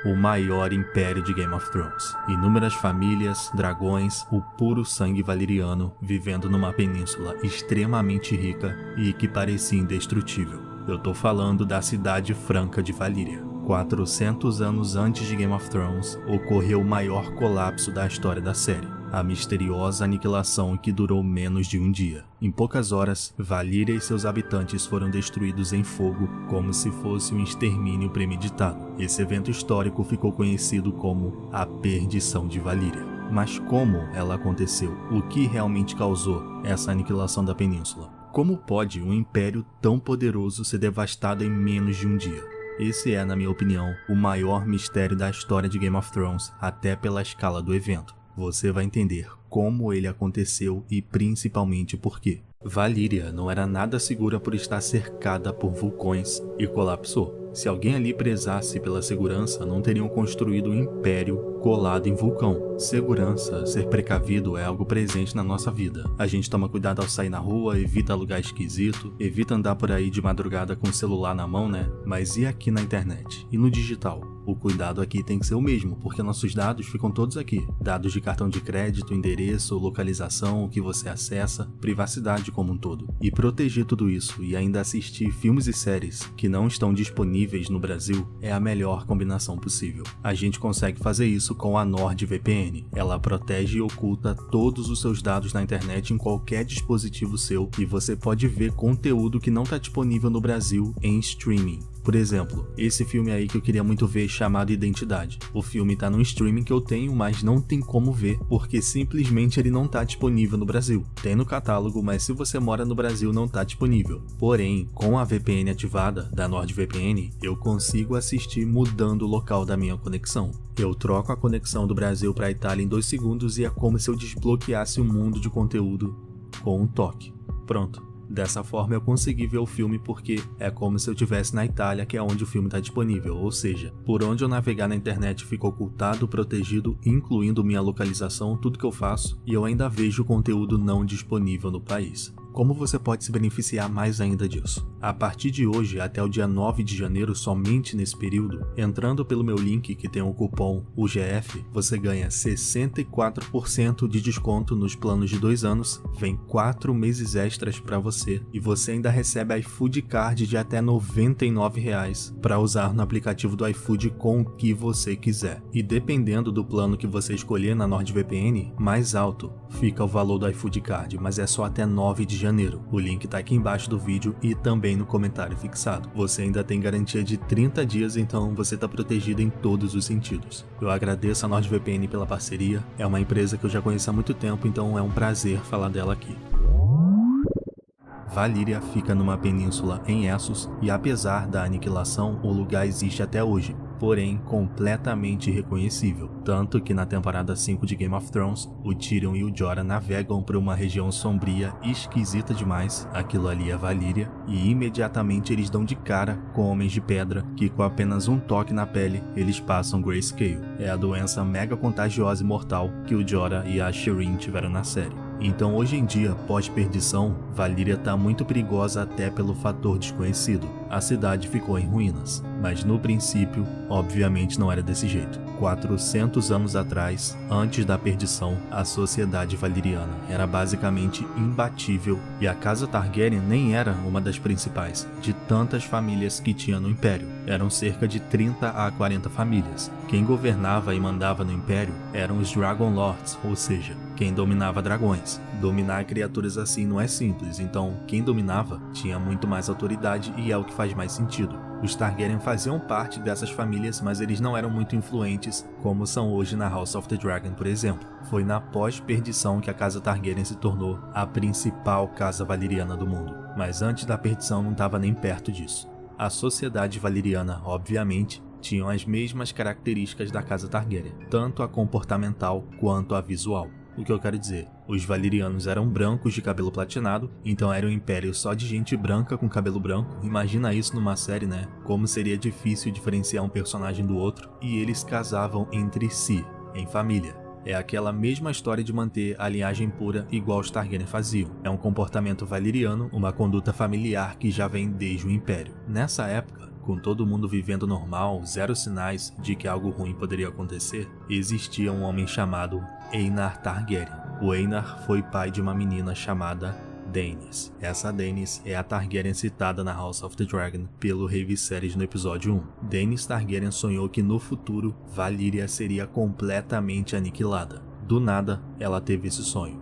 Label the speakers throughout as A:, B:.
A: o maior império de Game of Thrones. Inúmeras famílias, dragões, o puro sangue valeriano vivendo numa península extremamente rica e que parecia indestrutível. Eu tô falando da cidade franca de Valíria. 400 anos antes de Game of Thrones, ocorreu o maior colapso da história da série. A misteriosa aniquilação que durou menos de um dia. Em poucas horas, Valíria e seus habitantes foram destruídos em fogo como se fosse um extermínio premeditado. Esse evento histórico ficou conhecido como a Perdição de Valíria. Mas como ela aconteceu? O que realmente causou essa aniquilação da península? Como pode um império tão poderoso ser devastado em menos de um dia? Esse é, na minha opinião, o maior mistério da história de Game of Thrones, até pela escala do evento. Você vai entender como ele aconteceu e principalmente por quê. Valíria não era nada segura por estar cercada por vulcões e colapsou. Se alguém ali prezasse pela segurança, não teriam construído um império colado em vulcão. Segurança, ser precavido é algo presente na nossa vida. A gente toma cuidado ao sair na rua, evita lugar esquisito, evita andar por aí de madrugada com o celular na mão, né? Mas e aqui na internet? E no digital? O cuidado aqui tem que ser o mesmo, porque nossos dados ficam todos aqui. Dados de cartão de crédito, endereço, localização, o que você acessa, privacidade como um todo. E proteger tudo isso e ainda assistir filmes e séries que não estão disponíveis no Brasil é a melhor combinação possível. A gente consegue fazer isso com a NordVPN. Ela protege e oculta todos os seus dados na internet em qualquer dispositivo seu e você pode ver conteúdo que não está disponível no Brasil em streaming. Por exemplo, esse filme aí que eu queria muito ver chamado Identidade. O filme tá no streaming que eu tenho, mas não tem como ver, porque simplesmente ele não tá disponível no Brasil. Tem no catálogo, mas se você mora no Brasil não tá disponível. Porém, com a VPN ativada da NordVPN, eu consigo assistir mudando o local da minha conexão. Eu troco a conexão do Brasil para a Itália em 2 segundos e é como se eu desbloqueasse um mundo de conteúdo com um toque. Pronto. Dessa forma eu consegui ver o filme porque é como se eu estivesse na Itália, que é onde o filme está disponível, ou seja, por onde eu navegar na internet fica ocultado, protegido, incluindo minha localização, tudo que eu faço, e eu ainda vejo conteúdo não disponível no país. Como você pode se beneficiar mais ainda disso? A partir de hoje até o dia 9 de janeiro, somente nesse período, entrando pelo meu link que tem o cupom UGF, você ganha 64% de desconto nos planos de 2 anos, vem 4 meses extras para você e você ainda recebe iFood Card de até R$ 99 para usar no aplicativo do iFood com o que você quiser. E dependendo do plano que você escolher na NordVPN, mais alto fica o valor do iFood Card, mas é só até 9 de janeiro. O link tá aqui embaixo do vídeo e também no comentário fixado. Você ainda tem garantia de 30 dias, então você tá protegido em todos os sentidos. Eu agradeço a NordVPN pela parceria, é uma empresa que eu já conheço há muito tempo, então é um prazer falar dela aqui. Valíria fica numa península em Essos e apesar da aniquilação, o lugar existe até hoje, porém completamente irreconhecível. Tanto que na temporada 5 de Game of Thrones, o Tyrion e o Jorah navegam por uma região sombria e esquisita demais, aquilo ali é Valíria, e imediatamente eles dão de cara com homens de pedra, que com apenas um toque na pele, eles passam Grayscale. É a doença mega contagiosa e mortal que o Jorah e a Shireen tiveram na série. Então hoje em dia, pós-perdição, Valíria está muito perigosa até pelo fator desconhecido. A cidade ficou em ruínas, mas no princípio, obviamente não era desse jeito. 400 anos atrás, antes da perdição, a sociedade valiriana era basicamente imbatível e a casa Targaryen nem era uma das principais, de tantas famílias que tinha no Império. Eram cerca de 30 a 40 famílias. Quem governava e mandava no Império eram os Dragon Lords, ou seja, quem dominava dragões. Dominar criaturas assim não é simples, então quem dominava tinha muito mais autoridade e é o que faz mais sentido. Os Targaryen faziam parte dessas famílias, mas eles não eram muito influentes como são hoje na House of the Dragon, por exemplo. Foi na pós-perdição que a casa Targaryen se tornou a principal casa valiriana do mundo, mas antes da perdição não estava nem perto disso. A sociedade valiriana, obviamente, tinham as mesmas características da casa Targaryen, tanto a comportamental quanto a visual. O que eu quero dizer, os valirianos eram brancos de cabelo platinado, então era um império só de gente branca com cabelo branco. Imagina isso numa série, né? Como seria difícil diferenciar um personagem do outro. E eles casavam entre si, em família. É aquela mesma história de manter a linhagem pura igual os Targaryen faziam. É um comportamento valiriano, uma conduta familiar que já vem desde o Império. Nessa época, com todo mundo vivendo normal, zero sinais de que algo ruim poderia acontecer, existia um homem chamado Aenar Targaryen. O Aenar foi pai de uma menina chamada Daenys. Essa Daenys é a Targaryen citada na House of the Dragon pelo Rei Viserys no episódio 1. Daenys Targaryen sonhou que no futuro Valyria seria completamente aniquilada. Do nada, ela teve esse sonho.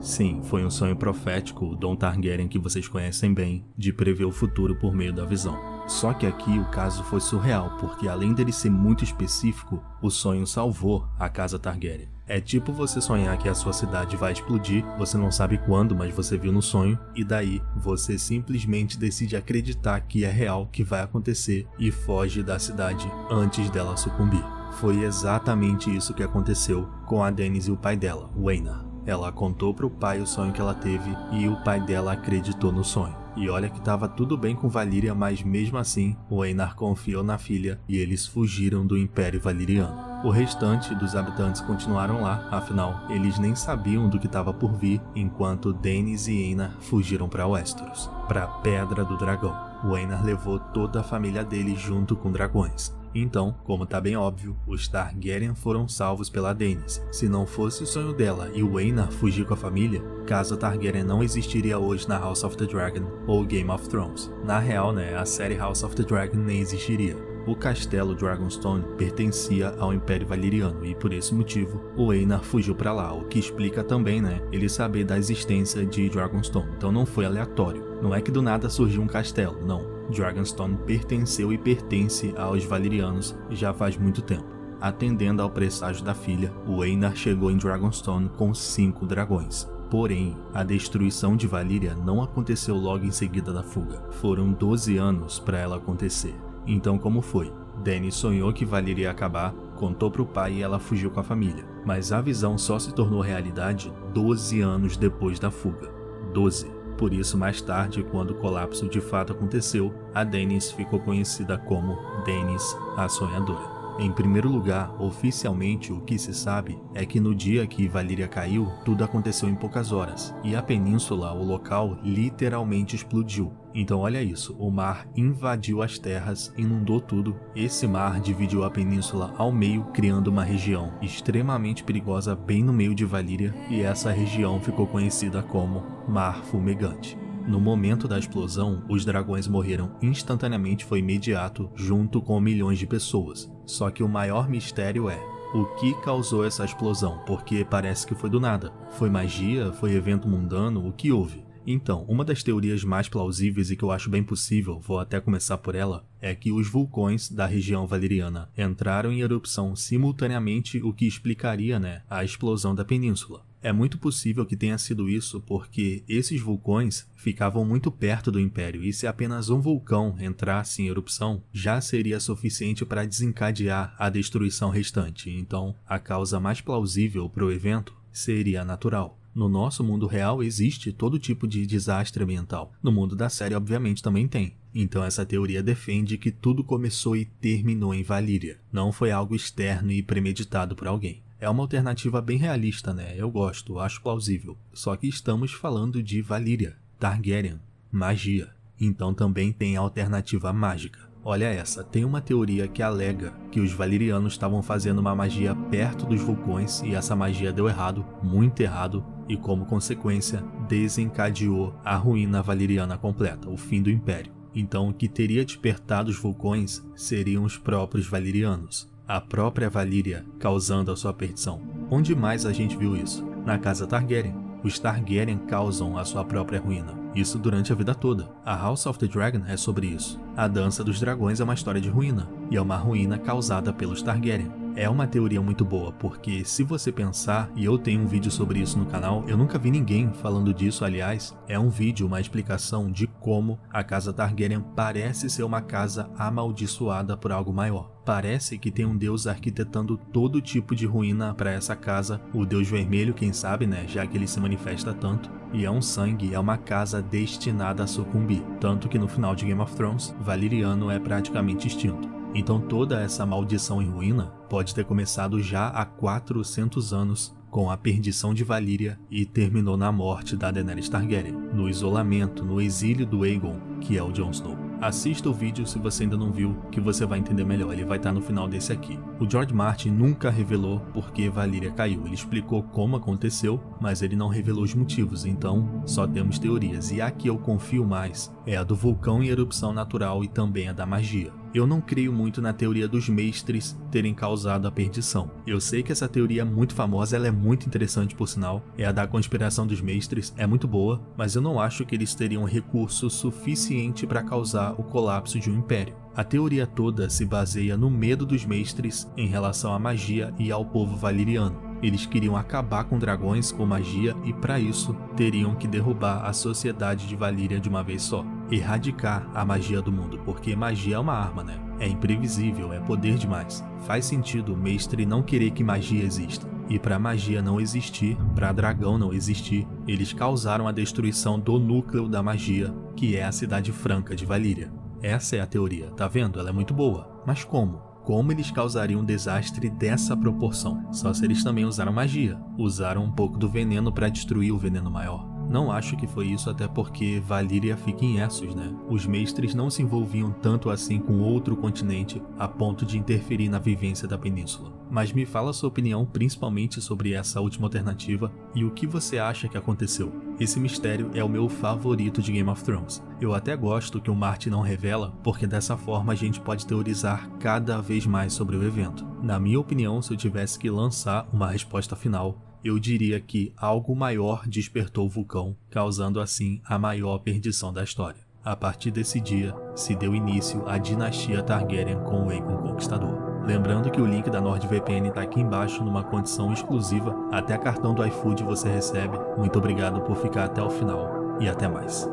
A: Sim, foi um sonho profético, o Dom Targaryen que vocês conhecem bem, de prever o futuro por meio da visão. Só que aqui o caso foi surreal, porque além dele ser muito específico, o sonho salvou a casa Targaryen. É tipo você sonhar que a sua cidade vai explodir, você não sabe quando, mas você viu no sonho, e daí você simplesmente decide acreditar que é real, que vai acontecer, e foge da cidade antes dela sucumbir. Foi exatamente isso que aconteceu com a Daenys e o pai dela, o Aenar. Ela contou pro pai o sonho que ela teve e o pai dela acreditou no sonho. E olha que tava tudo bem com Valyria, mas mesmo assim, o Aenar confiou na filha e eles fugiram do Império Valyriano. O restante dos habitantes continuaram lá, afinal, eles nem sabiam do que estava por vir, enquanto Daenys e Aenar fugiram para Westeros, para a Pedra do Dragão. O Aenar levou toda a família dele junto com dragões. Então, como tá bem óbvio, os Targaryen foram salvos pela Daenys. Se não fosse o sonho dela e o Aenar fugir com a família, Casa Targaryen não existiria hoje na House of the Dragon ou Game of Thrones. Na real, a série House of the Dragon nem existiria. O castelo Dragonstone pertencia ao Império Valyriano e por esse motivo o Aenar fugiu para lá, o que explica também, ele saber da existência de Dragonstone. Então não foi aleatório. Não é que do nada surgiu um castelo, não. Dragonstone pertenceu e pertence aos Valyrianos já faz muito tempo. Atendendo ao presságio da filha, o Aenar chegou em Dragonstone com 5 dragões. Porém, a destruição de Valyria não aconteceu logo em seguida da fuga. Foram 12 anos para ela acontecer. Então como foi? Daenys sonhou que Valyria ia acabar, contou pro pai e ela fugiu com a família. Mas a visão só se tornou realidade 12 anos depois da fuga. 12. Por isso, mais tarde, quando o colapso de fato aconteceu, a Daenys ficou conhecida como Daenys a Sonhadora. Em primeiro lugar, oficialmente o que se sabe é que no dia que Valyria caiu, tudo aconteceu em poucas horas, e a península, o local, literalmente explodiu. Então olha isso, o mar invadiu as terras, inundou tudo. Esse mar dividiu a península ao meio, criando uma região extremamente perigosa bem no meio de Valyria, e essa região ficou conhecida como Mar Fumegante. No momento da explosão, os dragões morreram instantaneamente, foi imediato, junto com milhões de pessoas. Só que o maior mistério é o que causou essa explosão, porque parece que foi do nada. Foi magia? Foi evento mundano? O que houve? Então, uma das teorias mais plausíveis e que eu acho bem possível, vou até começar por ela, é que os vulcões da região valyriana entraram em erupção simultaneamente, o que explicaria, a explosão da península. É muito possível que tenha sido isso porque esses vulcões ficavam muito perto do Império e se apenas um vulcão entrasse em erupção, já seria suficiente para desencadear a destruição restante. Então, a causa mais plausível para o evento seria natural. No nosso mundo real existe todo tipo de desastre ambiental. No mundo da série, obviamente, também tem. Então essa teoria defende que tudo começou e terminou em Valyria. Não foi algo externo e premeditado por alguém. É uma alternativa bem realista, Eu gosto, acho plausível. Só que estamos falando de Valyria, Targaryen, magia. Então também tem a alternativa mágica. Olha essa, tem uma teoria que alega que os valyrianos estavam fazendo uma magia perto dos vulcões e essa magia deu errado, muito errado, e como consequência desencadeou a ruína valyriana completa, o fim do Império. Então o que teria despertado os vulcões seriam os próprios valyrianos, a própria Valyria causando a sua perdição. Onde mais a gente viu isso? Na casa Targaryen. Os Targaryen causam a sua própria ruína. Isso durante a vida toda. A House of the Dragon é sobre isso. A Dança dos Dragões é uma história de ruína, e é uma ruína causada pelos Targaryen. É uma teoria muito boa, porque se você pensar, e eu tenho um vídeo sobre isso no canal, eu nunca vi ninguém falando disso, aliás, é um vídeo, uma explicação de como a casa Targaryen parece ser uma casa amaldiçoada por algo maior. Parece que tem um deus arquitetando todo tipo de ruína para essa casa, o deus vermelho, quem sabe, já que ele se manifesta tanto, e é um sangue, é uma casa destinada a sucumbir, tanto que no final de Game of Thrones, Valyriano é praticamente extinto. Então toda essa maldição e ruína pode ter começado já há 400 anos com a perdição de Valyria e terminou na morte da Daenerys Targaryen, no isolamento, no exílio do Aegon, que é o Jon Snow. Assista o vídeo se você ainda não viu, que você vai entender melhor, ele vai estar no final desse aqui. O George Martin nunca revelou por que Valyria caiu, ele explicou como aconteceu, mas ele não revelou os motivos, então só temos teorias, e a que eu confio mais é a do vulcão em erupção natural e também a da magia. Eu não creio muito na teoria dos mestres terem causado a perdição. Eu sei que essa teoria é muito famosa, ela é muito interessante por sinal, é a da conspiração dos mestres, é muito boa, mas eu não acho que eles teriam recurso suficiente para causar o colapso de um império. A teoria toda se baseia no medo dos mestres em relação à magia e ao povo valiriano. Eles queriam acabar com dragões, com magia, e para isso teriam que derrubar a sociedade de Valyria de uma vez só. Erradicar a magia do mundo, porque magia é uma arma, né? É imprevisível, é poder demais. Faz sentido o mestre não querer que magia exista. E para magia não existir, para dragão não existir, eles causaram a destruição do núcleo da magia, que é a Cidade Franca de Valyria. Essa é a teoria, tá vendo? Ela é muito boa. Mas como? Como eles causariam um desastre dessa proporção? Só se eles também usaram magia. Usaram um pouco do veneno para destruir o veneno maior. Não acho que foi isso, até porque Valyria fica em Essos, né? Os mestres não se envolviam tanto assim com outro continente a ponto de interferir na vivência da península. Mas me fala sua opinião principalmente sobre essa última alternativa e o que você acha que aconteceu. Esse mistério é o meu favorito de Game of Thrones. Eu até gosto que o Martin não revela, porque dessa forma a gente pode teorizar cada vez mais sobre o evento. Na minha opinião, se eu tivesse que lançar uma resposta final, eu diria que algo maior despertou o vulcão, causando assim a maior perdição da história. A partir desse dia, se deu início à dinastia Targaryen com o Aegon Conquistador. Lembrando que o link da NordVPN está aqui embaixo numa condição exclusiva, até cartão do iFood você recebe. Muito obrigado por ficar até o final e até mais.